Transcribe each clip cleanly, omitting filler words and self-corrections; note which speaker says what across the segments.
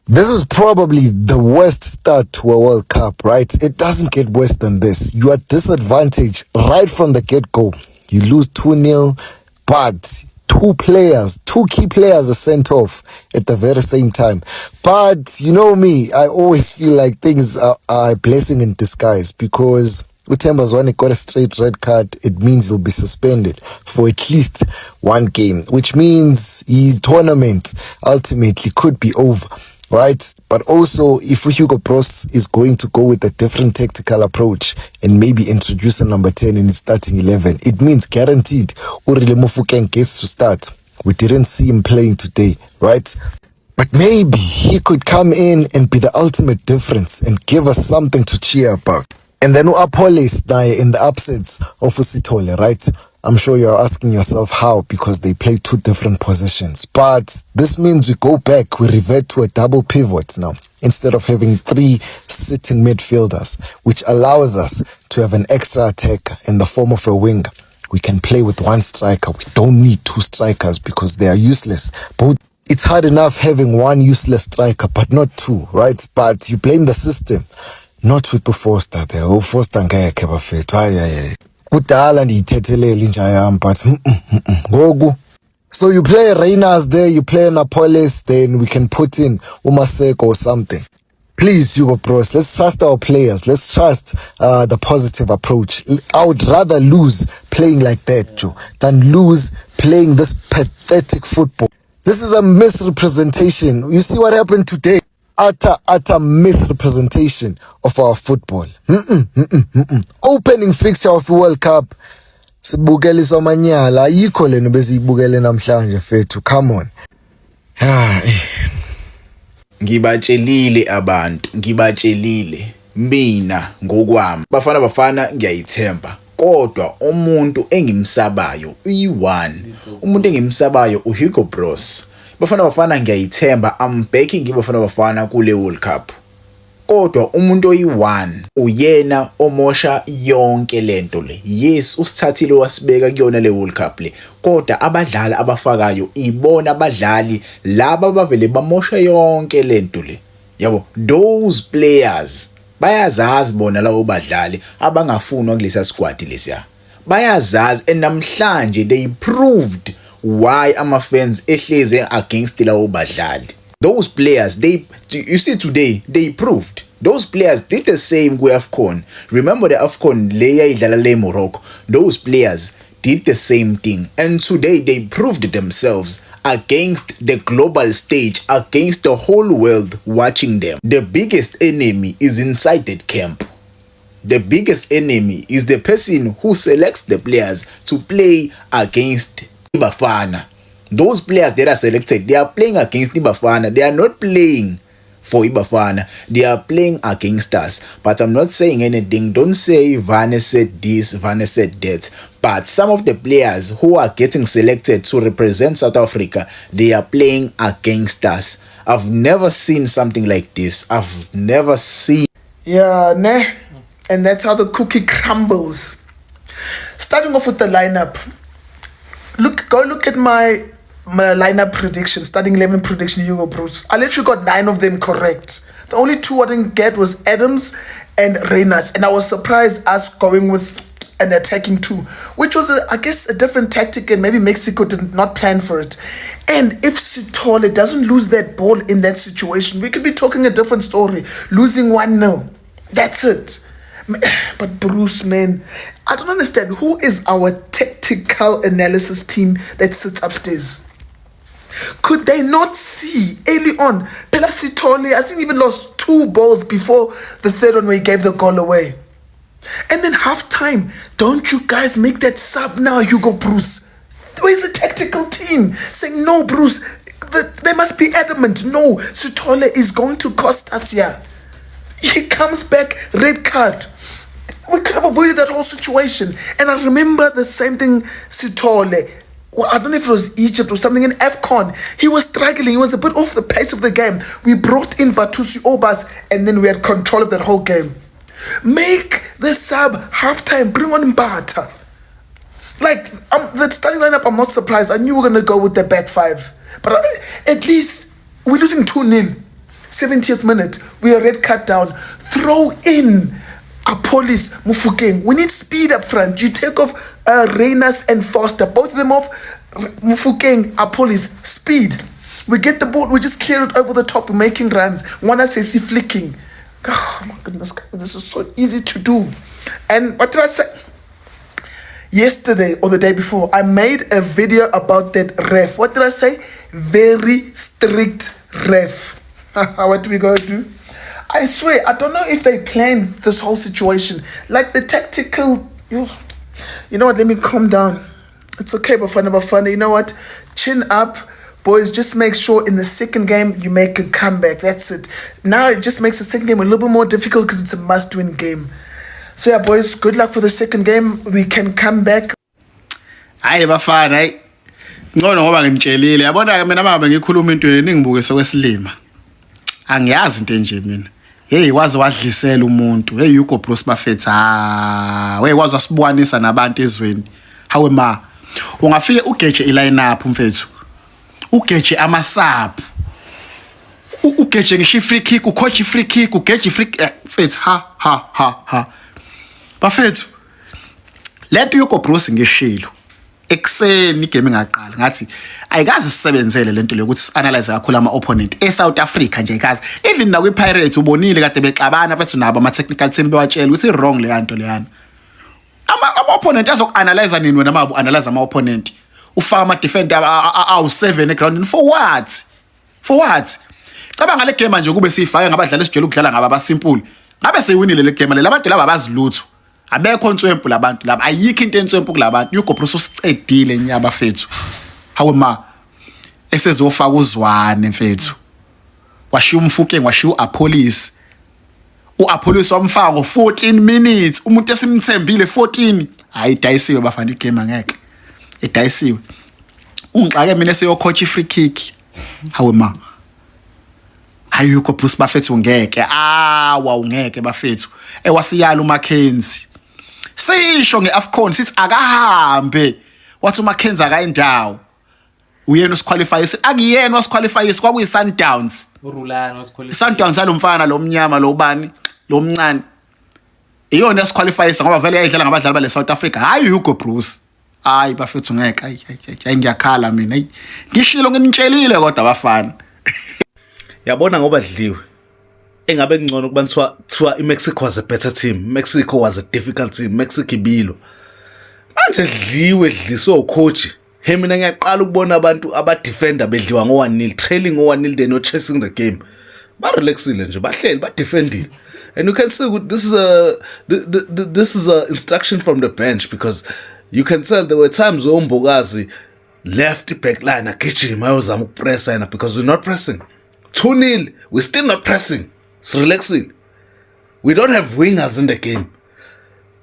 Speaker 1: This is probably the worst start to a World Cup, right? It doesn't get worse than this. You are disadvantaged right from the get-go. You lose 2-0, but two key players are sent off at the very same time. But you know me, I always feel like things are a blessing in disguise because Utemba Zwane got a straight red card. It means he'll be suspended for at least one game, which means his tournament ultimately could be over. Right, but also if Hugo Bros is going to go with a different tactical approach and maybe introduce a number 10 in his starting 11, it means guaranteed Urile Mofokeng gets to start. We didn't see him playing today, right? But maybe he could come in and be the ultimate difference and give us something to cheer about. And then Apolis die in the absence of Usitole, right? I'm sure you're asking yourself how, because they play two different positions. But this means we go back, we revert to a double pivot now, instead of having three sitting midfielders, which allows us to have an extra attacker in the form of a winger. We can play with one striker. We don't need two strikers because they are useless. But it's hard enough having one useless striker, but not two, right? But you blame the system, not with the Foster there. Oh, Foster ngeke bafethu. Kudala ndiyithethelele inja yam, but ngoku. So you play Reyners there, you play Napolis, then we can put in Umaseko or something. Please, Hugo Bros, let's trust our players. Let's trust the positive approach. I would rather lose playing like that, Joe, than lose playing this pathetic football. This is a misrepresentation. You see what happened today? Utter misrepresentation of our football. Opening fixture of the World Cup. Sibukeliswa manyala ayikho lena beziyibukele namhlanje fethu. Come on.
Speaker 2: Ngibatshelile abantu, ngibatshelile mina ngokwami. Bafana ngiyayithemba. Kodwa umuntu engimsabayo uyi1. Umuntu engimsabayo uHugo Bros. Bafana ngiyayithemba. I'm backing Bafana kule World Cup. Kodwa umuntu oyi1 uyena omosha yonke lento le. Yes, usithathile wasibeka kuyona le World Cup le. Kodwa abadlali abafakayo ibona abadlali laba bavele bamosha yonke lento le. Yabo, those players bayazazi bona lawo badlali abangafunwa kulesa squad lesiya. Bayazazi and namhlanje they proved why ama fans ehleze against lawo badlali. Those players, you see today, they proved. Those players did the same with AFCON. Remember the AFCON, Leia Idalale Morocco. Those players did the same thing. And today they proved themselves against the global stage, against the whole world watching them. The biggest enemy is inside that camp. The biggest enemy is the person who selects the players to play against Bafana. Those players that are selected, they are playing against Ibafana. They are not playing for Ibafana. They are playing against us. But I'm not saying anything. Don't say Vane said this, Vane said that. But some of the players who are getting selected to represent South Africa, they are playing against us. I've never seen something like this. I've never seen.
Speaker 3: Yeah, ne? And that's how the cookie crumbles. Starting off with the lineup. Go look at my lineup prediction, starting 11 prediction, Hugo Bros. I literally got 9 of them correct. The only 2 I didn't get was Adams and Reyners, and I was surprised us going with an attacking 2, which was, I guess, a different tactic, and maybe Mexico did not plan for it. And if Sitole doesn't lose that ball in that situation, we could be talking a different story. Losing 1-0. That's it. But Bruce, man, I don't understand. Who is our tactical analysis team that sits upstairs? Could they not see early on? Pelasitole, I think, even lost 2 balls before the third one where he gave the goal away. And then half time, don't you guys make that sub now, Hugo Bruce? Where's the tactical team saying, no, Bruce, they must be adamant. No, Sitole is going to cost us here. He comes back, red card. We could have avoided that whole situation. And I remember the same thing, Sitole. Well, I don't know if it was Egypt or something in AFCON. He was struggling. He was a bit off the pace of the game. We brought in Vatusi Obas, and then we had control of that whole game. Make the sub halftime. Bring on Mbata. Like, the starting lineup, I'm not surprised. I knew we were going to go with the back 5. But at least we're losing 2-0. 70th minute, we are red card down. Throw in a police Mufokeng. We need speed up front. You take off Reynas and Foster, both of them off. Mufokeng, a police speed. We get the ball, we just clear it over the top. We're making runs. One says he flicking. Oh my goodness, this is so easy to do. And what did I say? Yesterday or the day before, I made a video about that ref. What did I say? Very strict ref. What do we go do? I swear, I don't know if they planned this whole situation. Like the tactical, you know what, let me calm down. It's okay, Bafana. You know what? Chin up. Boys, just make sure in the second game you make a comeback. That's it. Now it just makes the second game a little bit more difficult because it's a must-win game. So yeah, boys, good luck for the second game. We can come back.
Speaker 4: Hayi bafana, hayi. Ngcono ngoba ngimtshelile. Yabona ke mina mama ngikhuluma into eningibuke sokwesilima. Angiyazi into enje mina. Hey, wazi wadlisela umuntu. Hey Hugo Bruce Buffett. Hey wazi wasibwanisa nabantu ezweni. Hawe ma. Ungafike ugeje iline up mfethu. Ugeje amasub. Ugeje ngisho free kick, ucoach free kick, ugeje free mfethu ha. Bafethu. Lethu Hugo Bruce ngishilo. Ekseni igame ingaqala ngathi ayikazi sisebenzele lento lokuthi sianalyze kakhulu ama opponent eSouth Africa nje ikazi even na kwiPirates ubonile kade bexabana bethu nabo ama technical team bewatshela ukuthi wrong le yanto leyana ama opponent azokuanalyze nini wena mabu analyze ama opponent ufaka ama defender awu7 eground for what cabanga le game nje kube sifake ngabadlali esijela ukudlala ngaba basimple ngabe seyiwinile le game le abantu laba abazilutho abekho ntswempu labantu laba ayikho into entswempu kulabantu Hugo Bruce usicedile nyaba fethu hawe ma esezofaka uzwane mfethu washiya umfukeng washiya uApollos wamfaka ngo14 minutes umuntu esimthembile 14 hayi dayisiwe bafana igame angeke edayisiwe ungixake mina seyo coach free kick hawe ma hayi Hugo Bruce bafethu ngeke ungeke bafethu wasiyala uMackenzie sisho ngeAfcon sithi akahambe wathi uMackenzie akayindawo uyena osiqualify akuyena wasiqualify kwakuyi Sundowns
Speaker 5: uRulani wasiqualify
Speaker 4: Sundowns alomfana lo mnyama lo bani lo mncane iyona yasiqualify ngoba vele yayidlala ngabadlali bale South Africa hayi Hugo Bruce hayi bafethu ngeke hayi ngiyakhala mina ngishilo nginitshelile kodwa abafana
Speaker 6: yabona ngoba dliwe engabe ngcono kuba kuthiwa iMexico was a better team. Mexico was a difficult team. Mexico ibilo. Manje dliswe ucoach. He mina ngiyaqala ukubona abantu abadefender bedliwa ngo1-0, trailing ngo1-0 they not chasing the game. Ba relaxile nje, bahleli ba defendile. And you can see this is a instruction from the bench because you can tell there were times where Mbokazi left back line agijima ayozama ukupressa yena because we're not pressing. 2-0, we're still not pressing. It's relaxing. We don't have wingers in the game.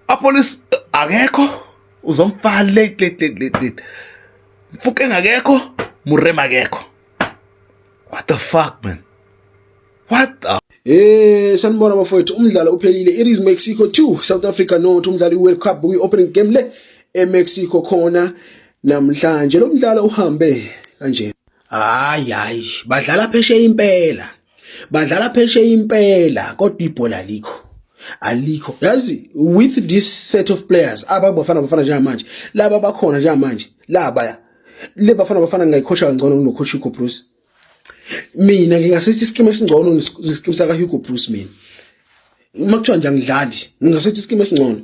Speaker 6: Apolis akekho uzomfaka late. Mfukeng akekho, Murema akekho. What the fuck, man? What the
Speaker 7: sanibona bafowethu umdlalo uphelile. It is Mexico 2 South Africa not umdlalo World Cup we opening game le eMexico khona namhlanje lo mdlalo uhambe kanje. Hayi badlala phesheya impela kodwa ibhola alikho yazi with this set of players ababafana njengamanje laba bakhona njengamanje le bafana ngayicoacha kangcono kunocoach Hugo Bruce. Mina ngingasithi ischeme esingcono nesischeme saka Hugo Bruce mina makuthiwa nje angidlali ngingasithi ischeme esingcono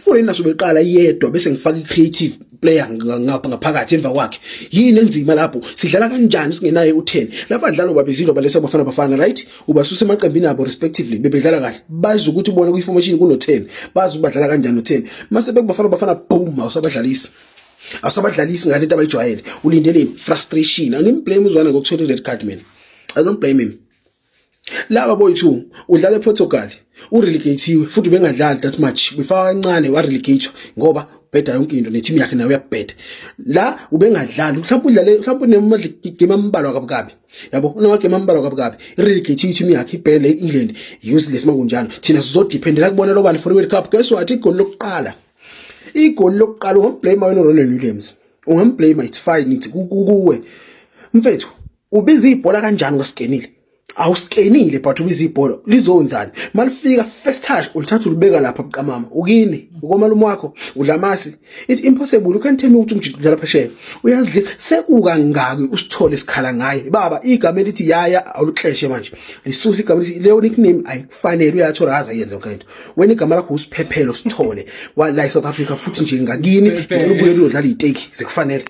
Speaker 7: urena sobeqala yedwa bese ngifaka icreative player ngaphakathi emva kwakhe yini enzima lapho sidlala kanjani singenaye u10 lapha adlalo babezilo balesa bafana right ubasusa emaqembini abo respectively bebedlala kahle bazi ukuthi ubona kuiformation kuno10 bazi ubadlala kanjani no10 mase bekubafana boom awusabadlalisi ngalento abayijwayele ulindele frustration angimblame uzwana ngokuthola red card mina I don't blame him. Laba boyithu udlala ePortugal urelegatiwe futhi bengadlali that much befaka kancane warelegate ngoba beda yonke into neteam yakhe nayo uyabheda la ubengadlali mhlawumbe game ambalwa kabukabi yabo una game ambalwa kabukabi irelegate team yakhe ibhele eEngland useless makunjalo thina sizodependela kubona lo bani for World Cup guess what igoli lokuqala ungamblame wena Ronald Williams ungamblame it's fine it's kuwe mfethu ubiza ibhola kanjani ngasikenile awuskenile but ubiza ibhola lizonzani malifika first touch ulithatha ulibeka lapha buqamama ukini ukomalumo wakho udlamasi it's impossible you can't tell me ukuthi umjito udlala phesheya uyazi sekuka ngaki usithole isikhala ngaye baba igama elithi yaya awuluxeshe manje lisusa igama elithi leyo nickname ayikufanele uyathola aza yenze into wena igama lakho usiphephelo sithole like South Africa futhi nje ngakini ngicela ubuye uyodlala iteki zikufanele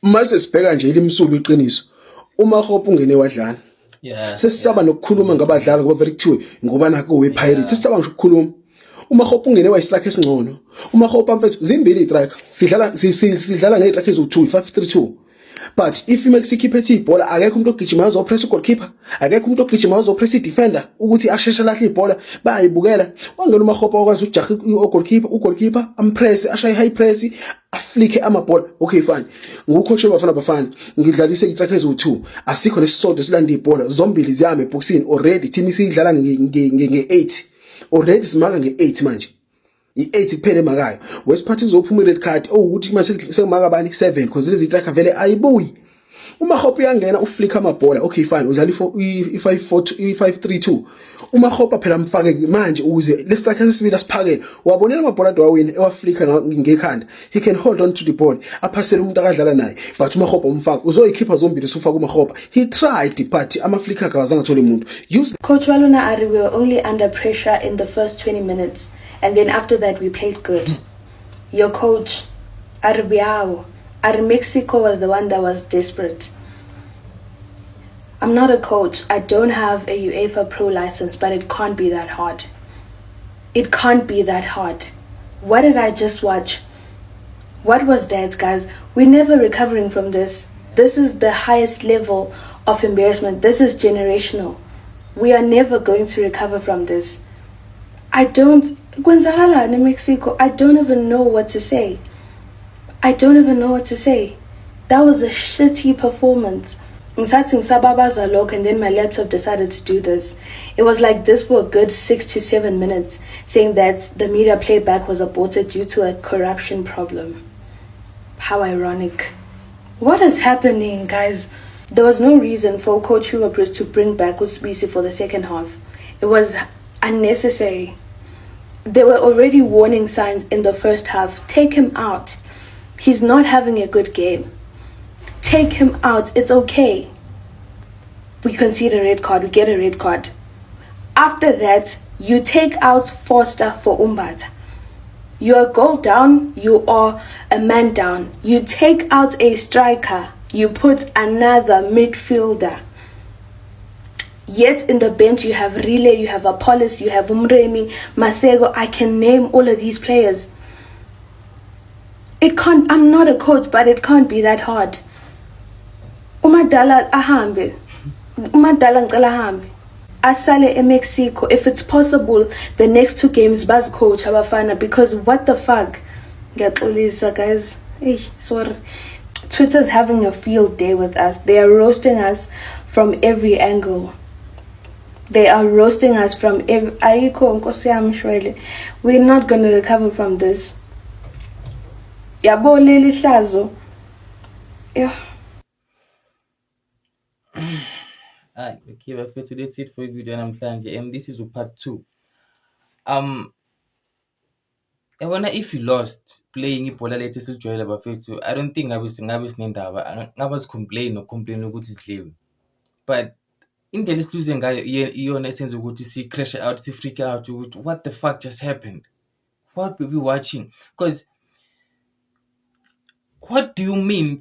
Speaker 7: mase sibheka nje ilimsuku iqiniso uma hope ungene wadlala sesisaba nokukhuluma ngabadlali ngoba vele kuthiwe ngoba nako wePirates sesisaba ngisho ukukhuluma uma hope ungene wayistrike esingcono uma hope ampethu zimbili istrike sidlala ngestrike ezu2 5-3-2 but if imax ikhiphe ibhola akekho umuntu ogijima uzopress goalkeeper akekho umuntu ogijima uzopress defender ukuthi asheshe lahle ibhola bayibukela wangena uma hope akwazi ujaha ugoalkeeper ampress ashaye high press aflike amabhola okay fine ngucoach wabafana ngidlalise itrack ezu2 asikho nesisodwa silanda ibhola zombili ziyame boxing already team isidlala nge8 already simaka nge8 manje i8 kuphele emakayo wesiphathi kuzophuma red card ukuthi mase sekumaka bani 7 because lezi track vele ayibuyi uma hope uyangena uflick amabhola okay fine udlala i5-4 uma hope phela mfake manje ukuze le strike sesibili siphakele wabonela amabhola dwawini ewaflika ngekhanda he can hold on to the ball aphasele umuntu akadlala naye but uma hope umfaka uzoyikhipha zombili usufaka uma hope he tried but ama flick akazange athole umuntu
Speaker 5: Coach Waluna Ari, we were only under pressure in the first 20 minutes and then after that we played good. Your coach Arbiao Mexico was the one that was desperate. I'm not a coach. I don't have a UEFA Pro license, but it can't be that hard. It can't be that hard. What did I just watch? What was that, guys? We're never recovering from this. This is the highest level of embarrassment. This is generational. We are never going to recover from this. Gonzala in Mexico, I don't even know what to say. That was a shitty performance. And then my laptop decided to do this. It was like this for a good 6 to 7 minutes, saying that the media playback was aborted due to a corruption problem. How ironic. What is happening, guys? There was no reason for Coach Hugo to bring back Usbisi for the second half. It was unnecessary. There were already warning signs in the first half. Take him out. He's not having a good game. Take him out. It's okay. We concede a red card. We get a red card. After that, you take out Forster for Umbata. You're a goal down. You are a man down. You take out a striker. You put another midfielder. Yet in the bench you have Relay, you have Apollos, you have Umremi, Masego. I can name all of these players. I'm not a coach, but it can't be that hard. Umadala ngicela ahambe. Asale eMexico. If it's possible, the next 2 games baz coach abafana, because what the fuck? Ngiyaxolisa guys. Sorry. Twitter's having a field day with us. They are roasting us from every angle. They are roasting us from every... We're not going to recover from this. Yabo leli hlazo. Yeah.
Speaker 8: Okay, bafethu, that's it for the video namhlanje, and this is part 2. I wonder if you lost playing ibhola lethu silijwayele bafethu, I don't think ngabe sinendaba, ngabe complain ukuthi sidliwe. But indlela esiluze ngayo iyona esenza ukuthi si-crash out, si-freak out ukuthi what the fuck just happened? What were we watching? Because what do you mean?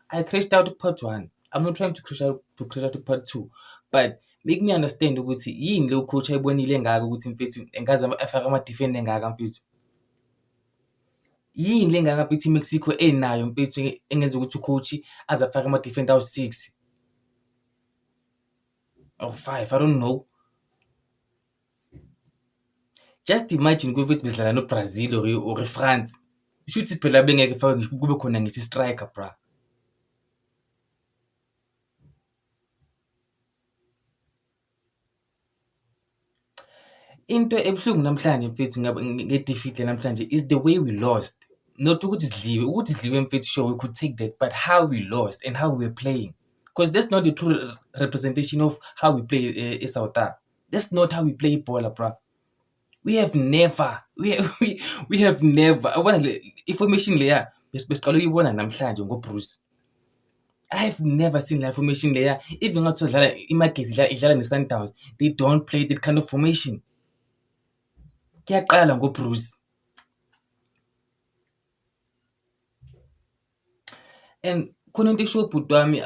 Speaker 8: I crashed out to part 1. I'm not trying to crash out to part 2, but make me understand ukuthi yini lo coach ayibonile ngaka ukuthi mfethu engaze afaka ama-defender ngaka mfethu. Yini lengaka mfethu iMexico enayo mfethu engenza ukuthi ucoach azafaka ama-defender awu-6 or 5, I don't know. Just imagine ukuthi besidlala no-Brazil or France. Shuthi phela bengeke fake kube khona ngithi striker bra. Into ebuhlungu namhlanje mfethu nge-defeat namhlanje is the way we lost. Not ukuthi sidliwe mfethu, sure we could take that, but how we lost and how we were playing. because that's not the true representation of how we play eSouth. That's not how we play ball, bro. We have never abona le information leya besiqala uyibona namhlanje ngoBruce. I've never seen that formation leya, even ngathi udlala iMagesi idlala neSundowns, they don't play that kind of formation. Kuyaqala ngoBruce. And khona into esho ubhuti wami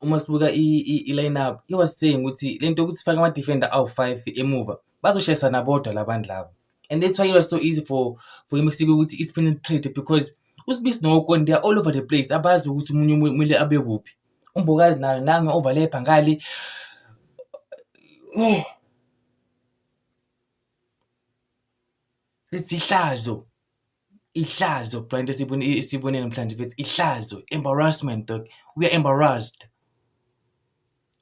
Speaker 8: uma sibuka i-lineup, he was saying ukuthi lento ukuthi sifake ama-defender awu-5 emuva bazoshayisana bodwa labantu labo. And that's why it was so easy for him ukuthi is penetrate, because uSibisi noWokone, they are all over the place. Abazi ukuthi umunye kumele abe kuphi. Umbokazi nayo nange overlap ngale. Let's ihlazo blind esibone namhlanje bethi ihlazo, embarrassment dog. We are embarrassed.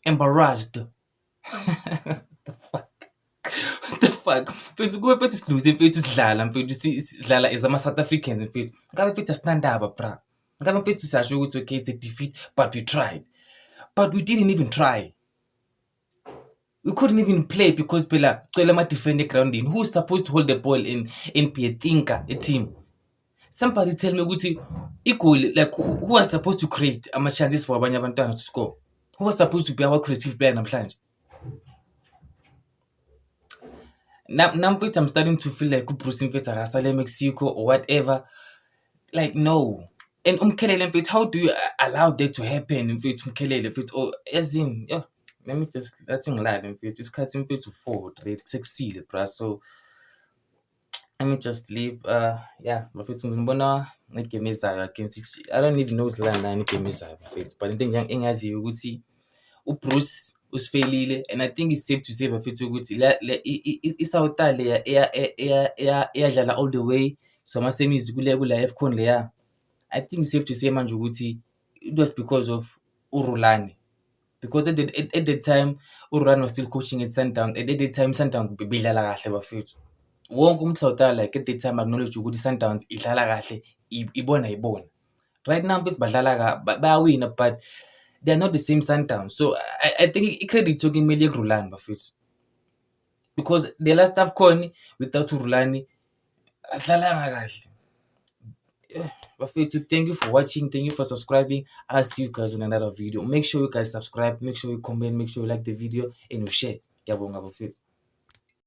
Speaker 8: What the fuck? Mfethu kube mfethu siluze mfethu sidlala mfethu sidlala as ama-South Africans mfethu. Ngabe mfethu asinandaba bra. Ngabe mfethu siyasho ukuthi okay, it's a defeat, but we tried. But we didn't even try. We couldn't even play because phela cwela ama-defender groundini. Who's supposed to hold the ball and be a thinker, a team? Somebody tell me ukuthi equally, like who was supposed to create ama-chances for abanye abantwana to score? Who was supposed to be our creative player namhlanje? Now mfethu I'm starting to feel like uBruce mfethu akasale eMexico or whatever. Like no. And Mkhelele mfethu, how do you allow that to happen mfethu Mkhelele mfethu? Or as in, let me just ngilale mfethu. Isikhathi mfethu 4 right sekusile bra. So let me just leave. Mfethu ngizibona ngegame ezayo against I don't even know uzilana ngegame ezayo mfethu. But into engaziyo ukuthi uBruce usifeyilile, and I think it's safe to say bafethu ukuthi iSouth leya eyadlala all the way, so ama-semis kula AFCON leya. I think it's safe to say manje ukuthi it was because of uRhulani, because at the time uRhulani was still coaching at Sundowns, and at the time Sundowns bidlala kahle bafethu. Wonke umuntu South like at the time acknowledge ukuthi Sundowns idlala kahle, ibona. Right now mfethu badlala bayawina, but they are not the same Sundowns. So I think i-credit yoke kumele kuRhulani bafethu, because the last AFCON without uRhulani asidlalanga kahle. Bafethu, thank you for watching, thank you for subscribing. I'll see you guys in another video. Make sure you guys subscribe, make sure you comment, make sure you like the video, and you share. Ngiyabonga bafethu.